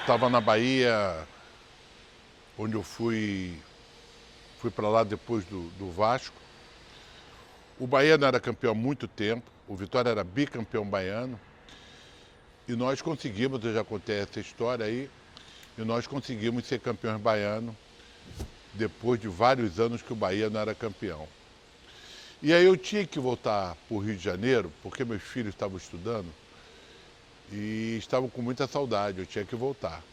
estava na Bahia, onde eu fui para lá depois do Vasco. O Bahia não era campeão há muito tempo, o Vitória era bicampeão baiano. E nós conseguimos, eu já contei essa história aí, e nós conseguimos ser campeões baianos depois de vários anos que o Bahia não era campeão. E aí eu tinha que voltar para o Rio de Janeiro, porque meus filhos estavam estudando e estavam com muita saudade, eu tinha que voltar.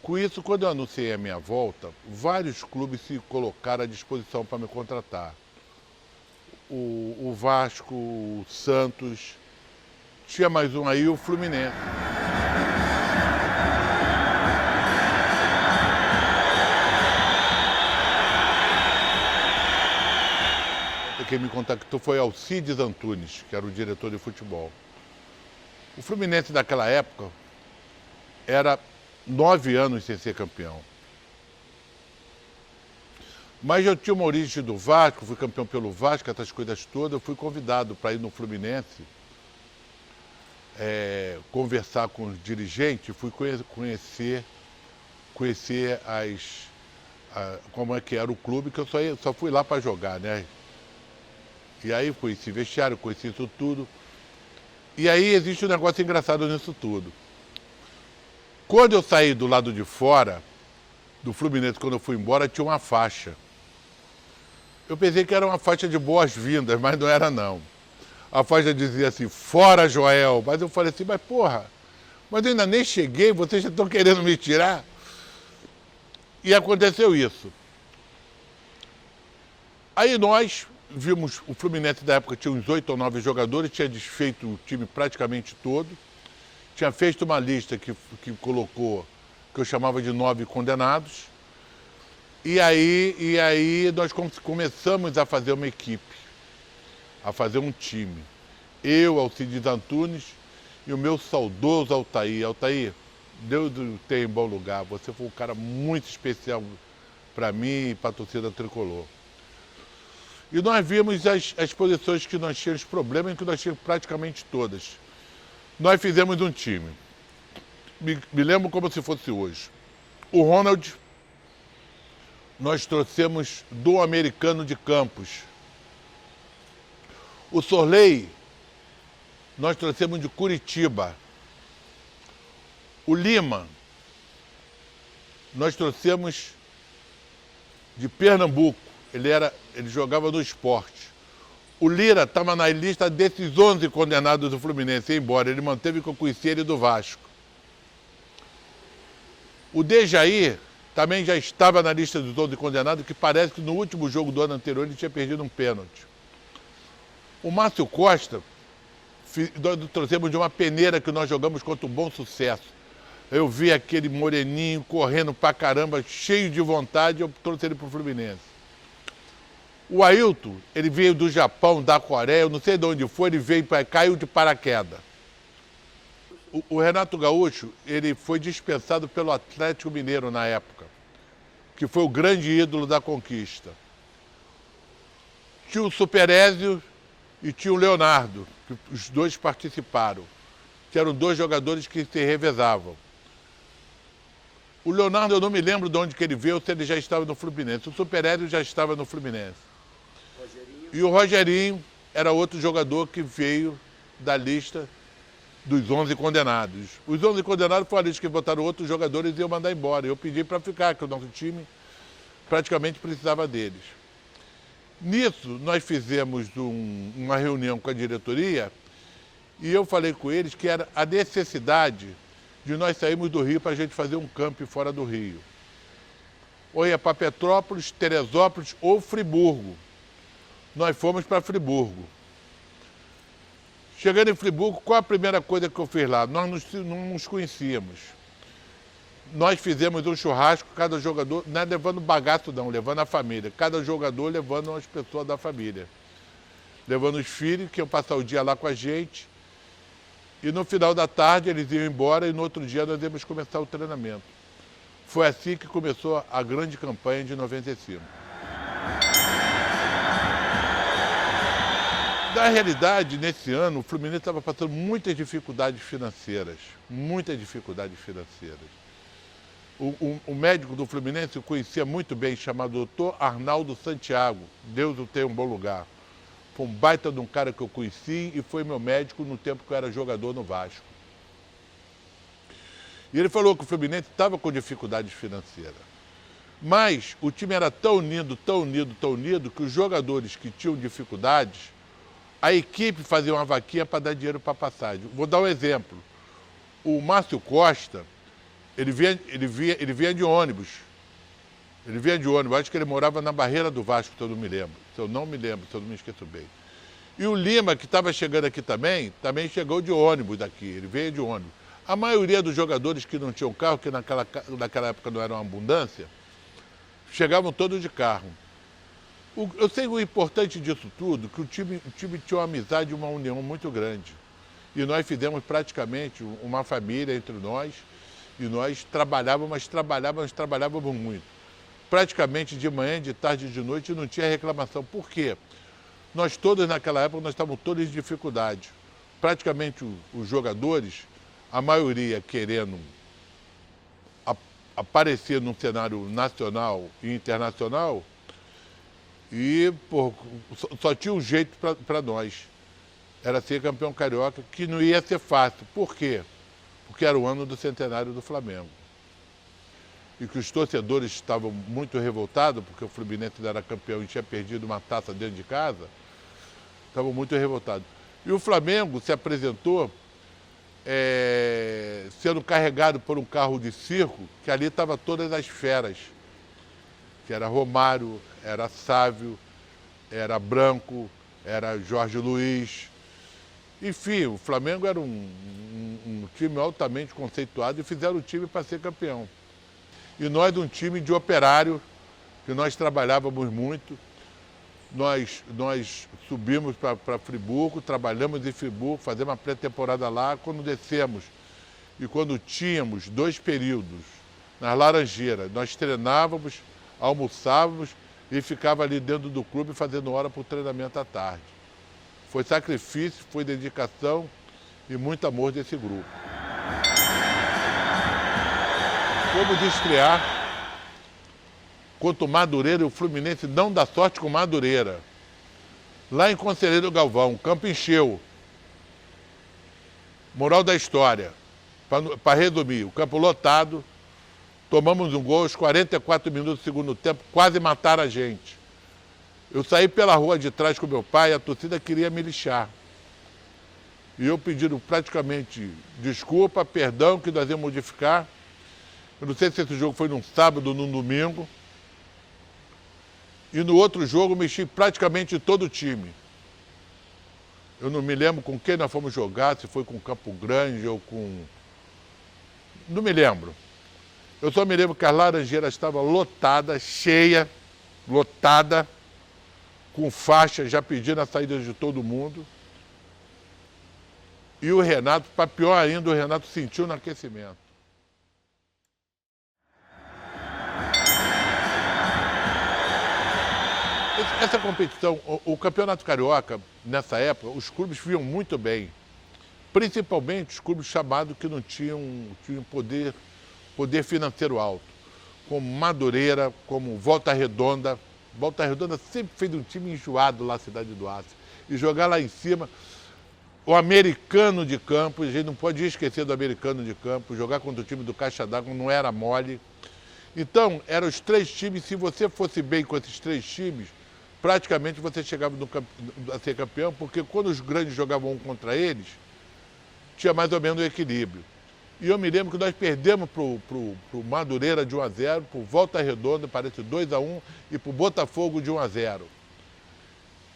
Com isso, quando eu anunciei a minha volta, vários clubes se colocaram à disposição para me contratar. O Vasco, o Santos, tinha mais um aí, o Fluminense. Quem me contactou foi Alcides Antunes, que era o diretor de futebol. O Fluminense naquela época era 9 anos sem ser campeão. Mas eu tinha uma origem do Vasco, fui campeão pelo Vasco, essas coisas todas. Eu fui convidado para ir no Fluminense, conversar com os dirigentes, fui conhecer como é que era o clube, que eu só fui lá para jogar, né? E aí conheci vestiário, conheci isso tudo. E aí existe um negócio engraçado nisso tudo. Quando eu saí do lado de fora, do Fluminense, quando eu fui embora, tinha uma faixa. Eu pensei que era uma faixa de boas-vindas, mas não era não. A faixa dizia assim, fora Joel. Mas eu falei assim, mas porra, mas eu ainda nem cheguei, vocês já estão querendo me tirar? E aconteceu isso. Aí nós vimos, o Fluminense da época tinha uns 8 ou 9 jogadores, tinha desfeito o time praticamente todo, tinha feito uma lista que colocou, que eu chamava de 9 condenados, e aí nós começamos a fazer uma equipe, a fazer um time. Eu, Alcides Antunes e o meu saudoso Altair. Altair, Deus o tenha em bom lugar, você foi um cara muito especial para mim e para a torcida tricolor. E nós vimos as posições que nós tínhamos problemas, que nós tínhamos praticamente todas. Nós fizemos um time. Me lembro como se fosse hoje. O Ronald, nós trouxemos do Americano de Campos. O Sorley, nós trouxemos de Curitiba. O Lima, nós trouxemos de Pernambuco. Ele jogava no Sport. O Lira estava na lista desses 11 condenados do Fluminense, ia embora. Ele manteve que eu conhecia ele do Vasco. O Dejair também já estava na lista dos 11 condenados, que parece que no último jogo do ano anterior ele tinha perdido um pênalti. O Márcio Costa, nós trouxemos de uma peneira que nós jogamos contra o Bom Sucesso. Eu vi aquele moreninho correndo pra caramba, cheio de vontade, eu trouxe ele pro Fluminense. O Ailton, ele veio do Japão, da Coreia, eu não sei de onde foi, ele veio, caiu de paraquedas. O Renato Gaúcho, ele foi dispensado pelo Atlético Mineiro na época, que foi o grande ídolo da conquista. Tinha o Superézio e tinha o Leonardo, que os dois participaram, que eram 2 jogadores que se revezavam. O Leonardo, eu não me lembro de onde que ele veio, se ele já estava no Fluminense. O Superézio já estava no Fluminense. E o Rogerinho era outro jogador que veio da lista dos 11 condenados. Os 11 condenados foram a lista que botaram outros jogadores e iam mandar embora. Eu pedi para ficar, que o nosso time praticamente precisava deles. Nisso, nós fizemos uma reunião com a diretoria e eu falei com eles que era a necessidade de nós sairmos do Rio para a gente fazer um camp fora do Rio. Ou ia para Petrópolis, Teresópolis ou Friburgo. Nós fomos para Friburgo. Chegando em Friburgo, qual a primeira coisa que eu fiz lá? Nós não nos conhecíamos. Nós fizemos um churrasco, cada jogador, não é levando bagaço não, levando a família. Cada jogador levando umas pessoas da família. Levando os filhos, que iam passar o dia lá com a gente. E no final da tarde eles iam embora e no outro dia nós íamos começar o treinamento. Foi assim que começou a grande campanha de 95. Na realidade, nesse ano, o Fluminense estava passando muitas dificuldades financeiras. Muitas dificuldades financeiras. O médico do Fluminense eu conhecia muito bem, chamado Dr. Arnaldo Santiago. Deus o tenha um bom lugar. Foi um baita de um cara que eu conheci e foi meu médico no tempo que eu era jogador no Vasco. E ele falou que o Fluminense estava com dificuldades financeiras. Mas o time era tão unido, tão unido, tão unido, que os jogadores que tinham dificuldades, a equipe fazia uma vaquinha para dar dinheiro para passagem. Vou dar um exemplo. O Márcio Costa, ele vinha de ônibus. Ele vinha de ônibus. Acho que ele morava na Barreira do Vasco, se eu não me lembro. Se eu não me esqueço bem. E o Lima, que estava chegando aqui também chegou de ônibus daqui. Ele veio de ônibus. A maioria dos jogadores que não tinham carro, que naquela época não era uma abundância, chegavam todos de carro. Eu sei o importante disso tudo, que o time tinha uma amizade e uma união muito grande. E nós fizemos praticamente uma família entre nós, e nós trabalhávamos muito. Praticamente de manhã, de tarde e de noite não tinha reclamação. Por quê? Nós todos naquela época, nós estávamos todos em dificuldade. Praticamente os jogadores, a maioria querendo aparecer num cenário nacional e internacional, e só tinha um jeito para nós. Era ser campeão carioca, que não ia ser fácil. Por quê? Porque era o ano do centenário do Flamengo. E que os torcedores estavam muito revoltados, porque o Fluminense era campeão e tinha perdido uma taça dentro de casa, estavam muito revoltados. E o Flamengo se apresentou sendo carregado por um carro de circo, que ali estavam todas as feras, que era Romário, era Sávio, era Branco, era Jorge Luiz. Enfim, o Flamengo era um time altamente conceituado e fizeram o time para ser campeão. E nós, um time de operário, que nós trabalhávamos muito, nós subimos para Friburgo, trabalhamos em Friburgo, fazemos uma pré-temporada lá. Quando descemos e quando tínhamos 2 períodos nas Laranjeiras, nós treinávamos, almoçávamos e ficava ali dentro do clube fazendo hora para o treinamento à tarde. Foi sacrifício, foi dedicação e muito amor desse grupo. Como de estrear contra o Madureira, e o Fluminense não dá sorte com o Madureira. Lá em Conselheiro Galvão, o campo encheu. Moral da história, para resumir, o campo lotado, tomamos um gol aos 44 minutos do segundo tempo, quase mataram a gente. Eu saí pela rua de trás com meu pai, a torcida queria me lixar. E eu pedindo praticamente desculpa, perdão, que nós íamos modificar. Eu não sei se esse jogo foi num sábado ou num domingo. E no outro jogo mexi praticamente todo o time. Eu não me lembro com quem nós fomos jogar, se foi com Campo Grande ou com... Não me lembro. Eu só me lembro que a Laranjeira estava lotada, cheia, lotada, com faixa já pedindo a saída de todo mundo. E o Renato, para pior ainda, o Renato sentiu no aquecimento. Essa competição, o Campeonato Carioca, nessa época, os clubes vinham muito bem. Principalmente os clubes chamados que não tinham poder financeiro alto. Como Madureira, como Volta Redonda. Volta Redonda sempre fez um time enjoado lá na Cidade do Aço. E jogar lá em cima, o Americano de Campos, a gente não pode esquecer do Americano de Campos, jogar contra o time do Caixa d'Água não era mole. Então, eram os 3 times, se você fosse bem com esses 3 times, praticamente você chegava a ser campeão, porque quando os grandes jogavam um contra eles, tinha mais ou menos o equilíbrio. E eu me lembro que nós perdemos para o Madureira de 1-0, para o Volta Redonda, parece 2-1, e para o Botafogo de 1-0.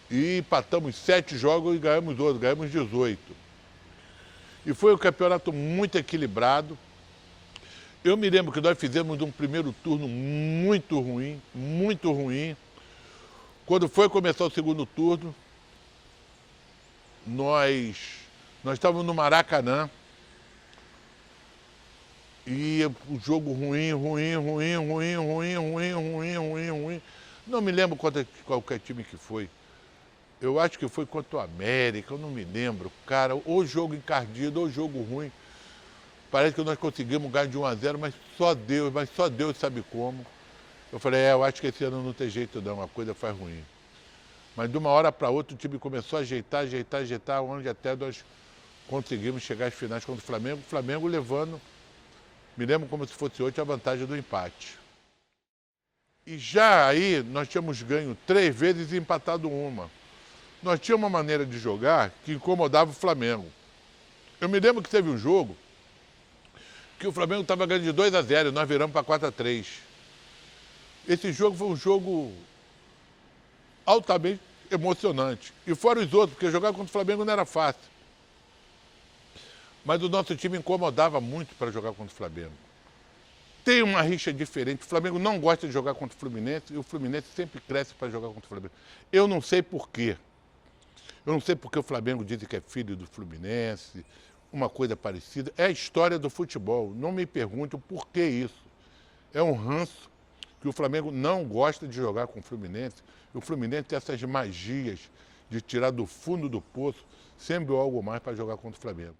E empatamos 7 jogos e ganhamos 12, ganhamos 18. E foi um campeonato muito equilibrado. Eu me lembro que nós fizemos um primeiro turno muito ruim, muito ruim. Quando foi começar o segundo turno, nós estávamos no Maracanã e o jogo ruim. Não me lembro qualquer time que foi. Eu acho que foi contra o América, eu não me lembro, cara. Ou jogo encardido, ou jogo ruim. Parece que nós conseguimos ganhar de 1-0, mas só Deus sabe como. Eu falei, eu acho que esse ano não tem jeito não, a coisa faz ruim. Mas de uma hora para outra o time começou a ajeitar, onde até nós conseguimos chegar às finais contra o Flamengo levando, me lembro como se fosse hoje, a vantagem do empate. E já aí nós tínhamos ganho 3 vezes e empatado uma. Nós tínhamos uma maneira de jogar que incomodava o Flamengo. Eu me lembro que teve um jogo que o Flamengo estava ganhando de 2-0 e nós viramos para 4-3. Esse jogo foi um jogo altamente emocionante. E fora os outros, porque jogar contra o Flamengo não era fácil. Mas o nosso time incomodava muito para jogar contra o Flamengo. Tem uma rixa diferente. O Flamengo não gosta de jogar contra o Fluminense e o Fluminense sempre cresce para jogar contra o Flamengo. Eu não sei por quê. Eu não sei porque o Flamengo diz que é filho do Fluminense, uma coisa parecida. É a história do futebol. Não me pergunte o porquê isso. É um ranço que o Flamengo não gosta de jogar com o Fluminense. E o Fluminense tem essas magias de tirar do fundo do poço sempre algo mais para jogar contra o Flamengo.